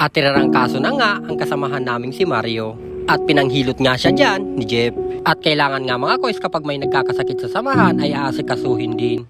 At tirarangkaso na nga ang kasamahan naming si Mario. At pinanghilot nga siya dyan ni Jeff. At kailangan nga mga koys kapag may nagkakasakit sa samahan ay aasikasuhin din.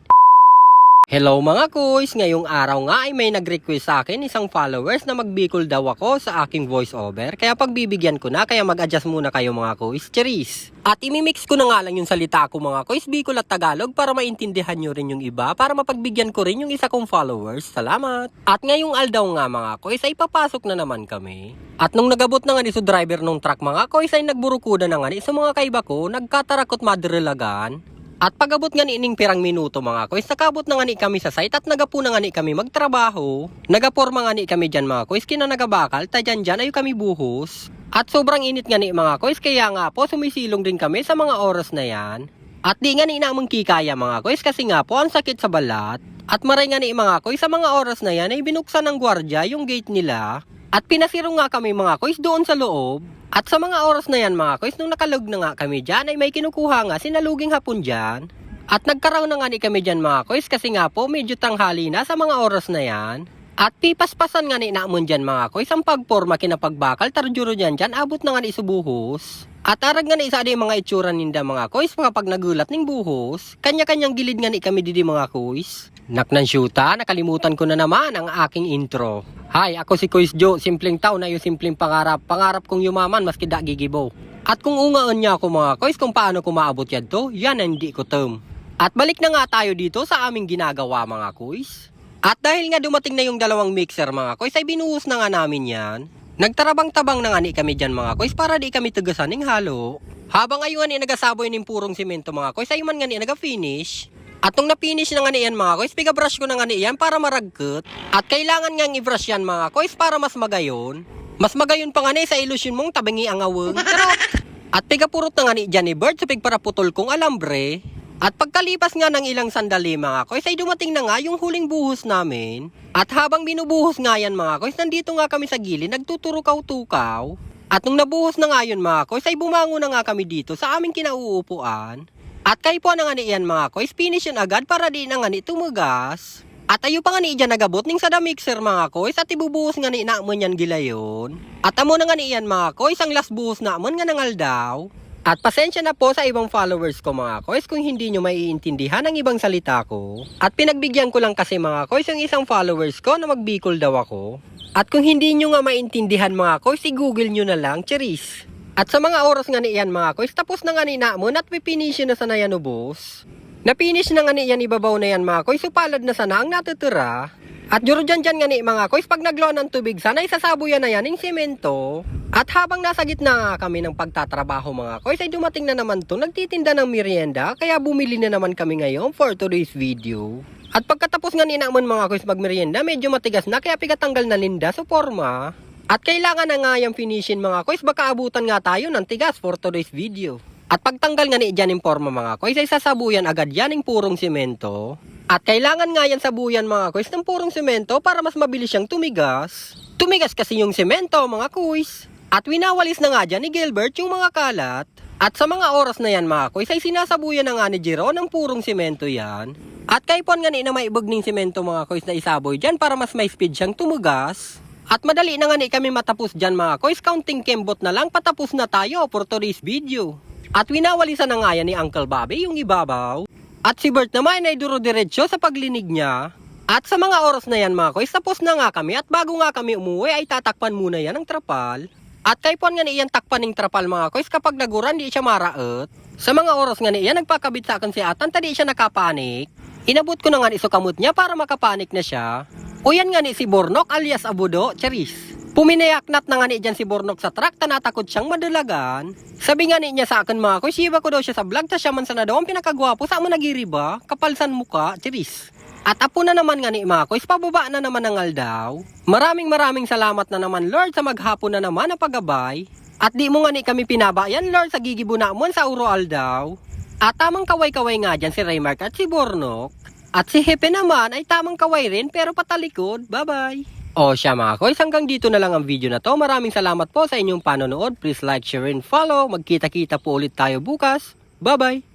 Hello mga koys! Ngayong araw nga ay may nag-request sa akin isang followers na magbikol daw ako sa aking voice over. Kaya pagbibigyan ko na, kaya mag-adjust muna kayo mga koys. Cheers! At imimix ko na nga lang yung salita ko mga koys, Bicol at Tagalog para maintindihan nyo rin yung iba, para mapagbigyan ko rin yung isa kong followers. Salamat! At ngayong aldaw nga mga koys ay papasok na naman kami. At nung nagabot na nga ni driver nung truck mga koys ay nagburukuda na nga ni sa mga kaiba ko, nagkatarakot madrelagan. At pagabot nga ni ining pirang minuto mga koys, nakabot na nga ni kami sa site at nagapo na nga ni kami magtrabaho. Nagaporma nga ni kami dyan mga koys, kinanagabakal, tadyan dyan ayo kami buhos. At sobrang init nga ni mga koys, kaya nga po sumisilong din kami sa mga oras na yan. At di nga ni namang kikaya mga koys, kasi nga po ang sakit sa balat. At maray nga ni mga koys, sa mga oras na yan ay binuksan ng gwardya yung gate nila. At pinasiro nga kami mga koys doon sa loob. At sa mga oras na yan mga koys, nung nakalog na nga kami dyan, ay may kinukuha nga sinaluging hapon dyan. At nagkaraw na nga ni kami dyan mga koys, kasi nga po medyo tanghali na sa mga oras na yan. At pipaspasan nga ni naamon dyan mga koys, ang pagporma kinapagbakal, tarjuro dyan dyan, abot na nga ni isubuhos. At arag nga ni isa di mga itsura ninda mga koys, kapag nagulat ning buhos, kanya-kanyang gilid nga ni kami didi mga koys. Naknan syuta, nakalimutan ko na naman ang aking intro. Hi, ako si Koys Joe, simpleng tao na yung simpleng pangarap. Pangarap kong yumaman maski da gigibo. At kung ungaan niya ako mga koys kung paano ko maabot yan to, yan hindi ko term. At balik na nga tayo dito sa aming ginagawa mga koys. At dahil nga dumating na yung dalawang mixer mga koys, ay binuhos na nga namin yan. Nagtarabang-tabang na nga ni kami dyan mga koys para di kami tugasan ng halo. Habang ayun nga ni nagasaboy ng purong simento mga koys, ay man nga ni naga-finish. At nung na-finish na nga niyan mga koys, piga-brush ko na nga niyan para maragkot. At kailangan nga i-brush yan mga koys para mas magayon. Mas magayon pa nga ni sa ilusyon mong tabangi ang awang. At piga-purot na nga ni Johnny Bird sa pigparaputol kong alambre. At pagkalipas nga ng ilang sandali mga koys, ay dumating na nga yung huling buhos namin. At habang binubuhos nga yan mga koys, nandito nga kami sa gilid, nagtuturukaw-tukaw. At nung nabuhos na nga yun mga koys, ay bumango na nga kami dito sa aming kinauupuan. At kayo po na nga ni iyan mga koys, finish yun agad para di na nga ni tumugas. At ayo pa nga ni iyan nagabot ning sada mixer mga koys, at ibubuhos nga ni naamon yan gilayon. At amo na nga ni iyan mga koys, ang last buhos naamon nga nangal daw. At pasensya na po sa ibang followers ko mga koys kung hindi nyo maiintindihan ang ibang salita ko. At pinagbigyan ko lang kasi mga koys yung isang followers ko na magbikol daw ako. At kung hindi nyo nga maintindihan mga koys, i-google nyo na lang, cheers. At sa mga oras nga ni iyan mga koys, tapos na nga ni naamon at pipinish na sana yan ubos. Napinish na nga ni iyan ibabaw na yan mga koys, supalad na sana ang natutira. At duro dyan nga ni mga koys, pag naglaw ng tubig sana isasabuyan na yan ng semento. At habang nasa gitna nga kami ng pagtatrabaho mga koys, ay dumating na naman to nagtitinda ng merienda, kaya bumili na naman kami ngayon for today's video. At pagkatapos nga ni naamon mga koys magmerienda, medyo matigas na kaya pigatanggal na linda sa forma. At kailangan na nga yung finishin mga koys, baka abutan nga tayo ng tigas for today's video. At pagtanggal nga ni dyan yung forma mga koys, ay sasabuyan agad yan ng purong semento. At kailangan nga yan sabuyan mga koys ng purong semento para mas mabilis siyang tumigas. Tumigas kasi yung semento mga koys. At winawalis na nga dyan ni Gilbert yung mga kalat. At sa mga oras na yan mga koys, ay sinasabuyan na nga ni Jero ng purong semento yan. At kaipon nga ni na maibog ng semento mga koys na isaboy dyan para mas may speed siyang tumugas. At madali na nga ni kami matapos dyan mga koys, counting kembot na lang patapos na tayo for today's video. At winawalisan na nga yan ni Uncle Bobby yung ibabaw. At si Bert naman ay duro-diretso sa paglinig niya. At sa mga oras na yan mga koys, tapos na nga kami at bago nga kami umuwi ay tatakpan muna yan ng trapal. At kaipon nga ni iyan takpan ng trapal mga koys kapag naguran di siya maraot. Sa mga oras nga ni iyan nagpakabit sa akin si Atan, tadi siya nakapanik. Inabot ko na nga ni isukamot niya para makapanik na siya. O yan nga ni si Bornok alias Abudo, charis. Puminayaknat na nga ni dyan si Bornok sa truck, tanatakot siyang madalagan. Sabi nga ni niya sa akin mga koys, siba ko daw siya sa vlog, ta siya man sa na daw ang pinakagwapo, sa mo nagiriba, kapalsan muka, charis. At apo na naman nga ni mga koys, pababa na naman ang aldaw. Maraming salamat na naman Lord sa maghapon na naman na paggabay. At di mo nga ni kami pinabayan Lord sa gigibo namon sa uro aldaw. At tamang kaway-kaway nga dyan si Raymark at si Bornok. At si Hepe naman ay tamang kaway rin pero patalikod. Bye-bye! O siya mga koys, hanggang dito na lang ang video na to. Maraming salamat po sa inyong panonood. Please like, share, and follow. Magkita-kita po ulit tayo bukas. Bye-bye!